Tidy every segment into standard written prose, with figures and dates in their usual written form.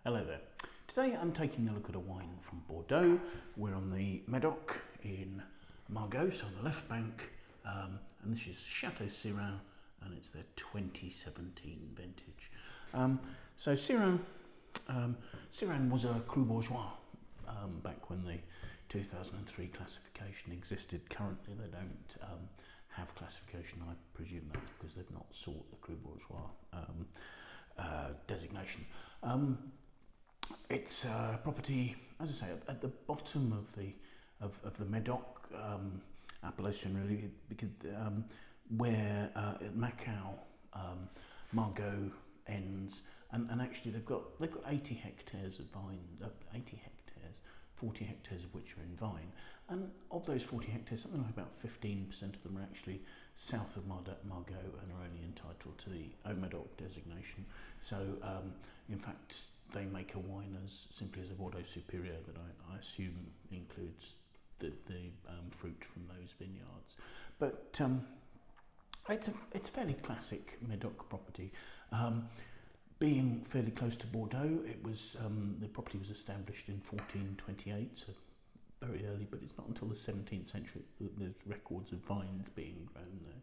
Hello there. Today I'm taking a look at a wine from Bordeaux. We're on the Medoc in Margaux, so on the left bank, and this is Chateau Siran, and it's their 2017 vintage. So Siran was a cru bourgeois back when the 2003 classification existed. Currently they don't have classification. I presume that's because they've not sought the cru bourgeois designation. It's a property, as I say, at the bottom of the Medoc appellation, really, because where Macau, Margaux ends, and actually they've got 80 hectares of vine, 80 hectares, 40 hectares of which are in vine, and of those 40 hectares, something like about 15% of them are actually south of Margaux and are only entitled to the Medoc designation. So, in fact, they make a wine as simply as a Bordeaux Superior that I assume includes the fruit from those vineyards. But it's a fairly classic Medoc property. Being fairly close to Bordeaux, it was the property was established in 1428, so very early, but it's not until the 17th century that there's records of vines being grown there.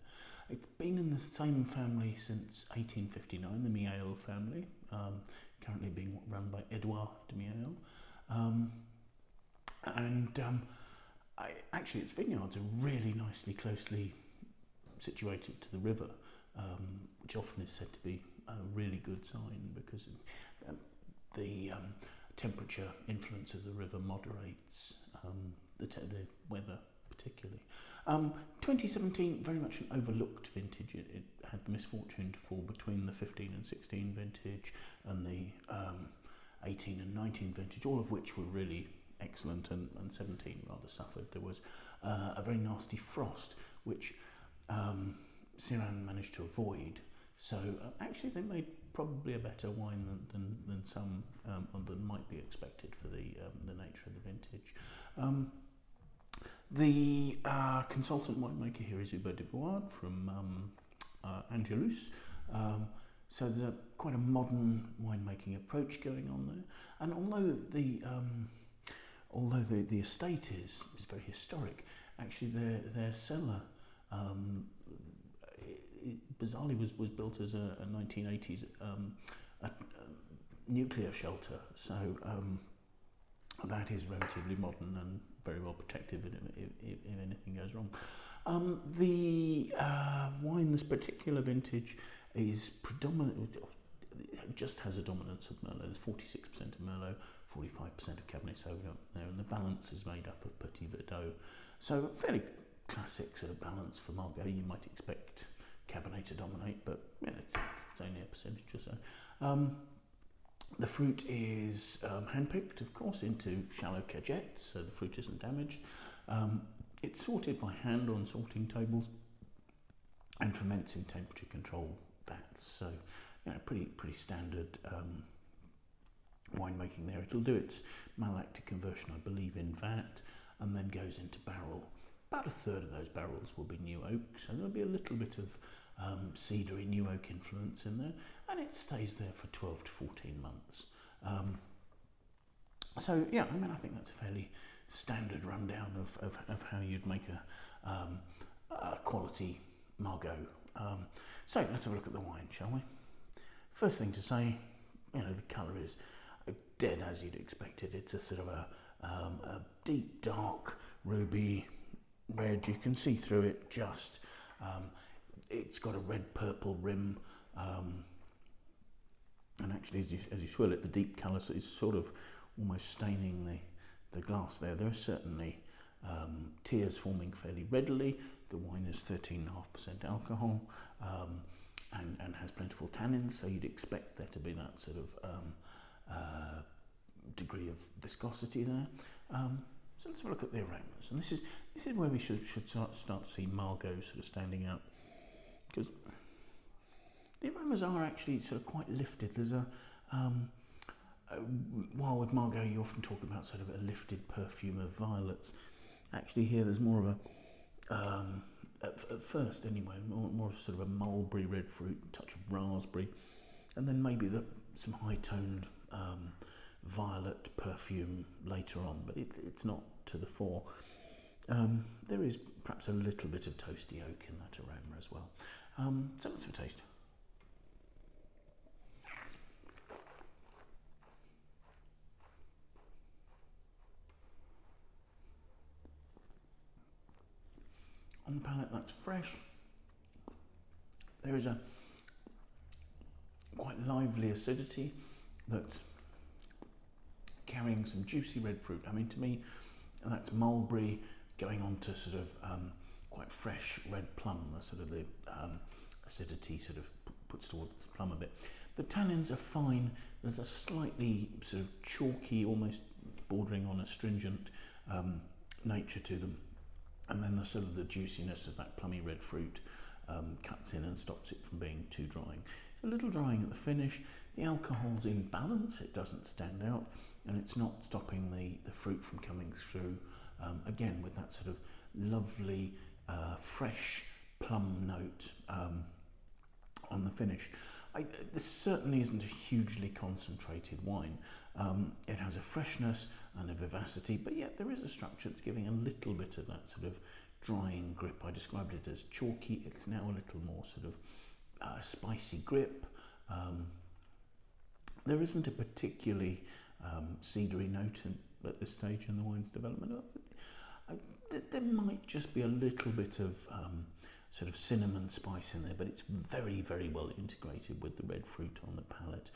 It's been in the same family since 1859, the Miailhe family, currently being run by Edouard de Miailhe. Actually its vineyards are really nicely closely situated to the river, which often is said to be a really good sign because the temperature influence of the river moderates the weather particularly. 2017, very much an overlooked vintage. It had the misfortune to fall between the 15 and 16 vintage and the 18 and 19 vintage, all of which were really excellent, and 17 rather suffered. There was a very nasty frost, which Siran managed to avoid. So actually they made probably a better wine than some than might be expected for the nature of the vintage. The consultant winemaker here is Edouard from Angelus. So there's quite a modern winemaking approach going on there. And although the estate is very historic, actually their cellar bizarrely was built as a 1980s nuclear shelter. So that is relatively modern and very well protected if anything goes wrong. The wine, this particular vintage, is predominant. It just has a dominance of Merlot. There's 46% of Merlot, 45% of Cabernet Sauvignon there, and the balance is made up of Petit Verdot. So fairly classic sort of balance for Margaux. You might expect Cabernet to dominate, but it's only a percentage or so. The fruit is handpicked, of course, into shallow cagettes, so the fruit isn't damaged. It's sorted by hand on sorting tables and ferments in temperature controlled vats. So, pretty standard winemaking there. It'll do its malolactic conversion, I believe, in vat, and then goes into barrel. About a third of those barrels will be new oak, so there'll be a little bit of cedary new oak influence in there, and it stays there for 12 to 14 months. So yeah, I think that's a fairly standard rundown of how you'd make a quality Margaux. So let's have a look at the wine, shall we? First thing to say, the colour is dead as you'd expect it. It's a sort of a deep dark ruby red. You can see through it just. It's got a red-purple rim, and actually as you swirl it, the deep colour is sort of almost staining the glass there. There are certainly tears forming fairly readily. The wine is 13.5% alcohol and has plentiful tannins, so you'd expect there to be that sort of degree of viscosity there. So let's have a look at the aromas, and this is where we should start to see Margaux sort of standing out, because the aromas are actually sort of quite lifted. There's while with Margaux you often talk about sort of a lifted perfume of violets. Actually here there's more of a, at first anyway, more sort of a mulberry red fruit, a touch of raspberry, and then maybe some high-toned violet perfume later on, but it's not to the fore. There is perhaps a little bit of toasty oak in that aroma as well. So let's have a taste. On the palate, that's fresh. There is a quite lively acidity that's carrying some juicy red fruit. I mean, to me, that's mulberry going on to sort of quite fresh red plum. The sort of the acidity sort of puts towards the plum a bit. The tannins are fine. There's a slightly sort of chalky, almost bordering on astringent nature to them. And then the sort of the juiciness of that plummy red fruit cuts in and stops it from being too drying. It's a little drying at the finish. The alcohol's in balance, it doesn't stand out, and it's not stopping the fruit from coming through, again with that sort of lovely fresh plum note on the finish. This certainly isn't a hugely concentrated wine. It has a freshness and a vivacity, but yet there is a structure that's giving a little bit of that sort of drying grip. I described it as chalky. It's now a little more sort of spicy grip. There isn't a particularly cedary note at this stage in the wine's development. There might just be a little bit of sort of cinnamon spice in there, but it's very, very well integrated with the red fruit on the palate.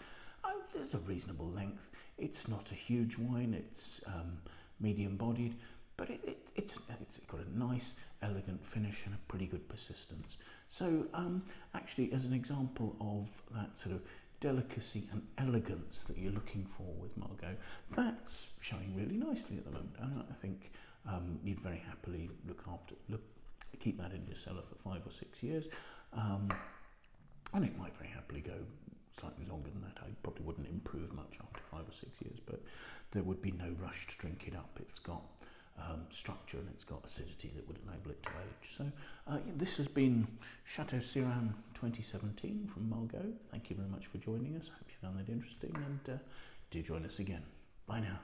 There's a reasonable length. It's not a huge wine. It's medium bodied, but it's got a nice, elegant finish and a pretty good persistence. So actually, as an example of that sort of delicacy and elegance that you're looking for with Margaux, that's showing really nicely at the moment. And I think you'd very happily keep that in your cellar for 5 or 6 years, and it might very happily go slightly longer than that. I probably wouldn't improve much after 5 or 6 years, but there would be no rush to drink it up. It's got structure and it's got acidity that would enable it to age. So this has been Chateau Siran 2017 from Margaux. Thank you very much for joining us. I hope you found that interesting, and do join us again. Bye now.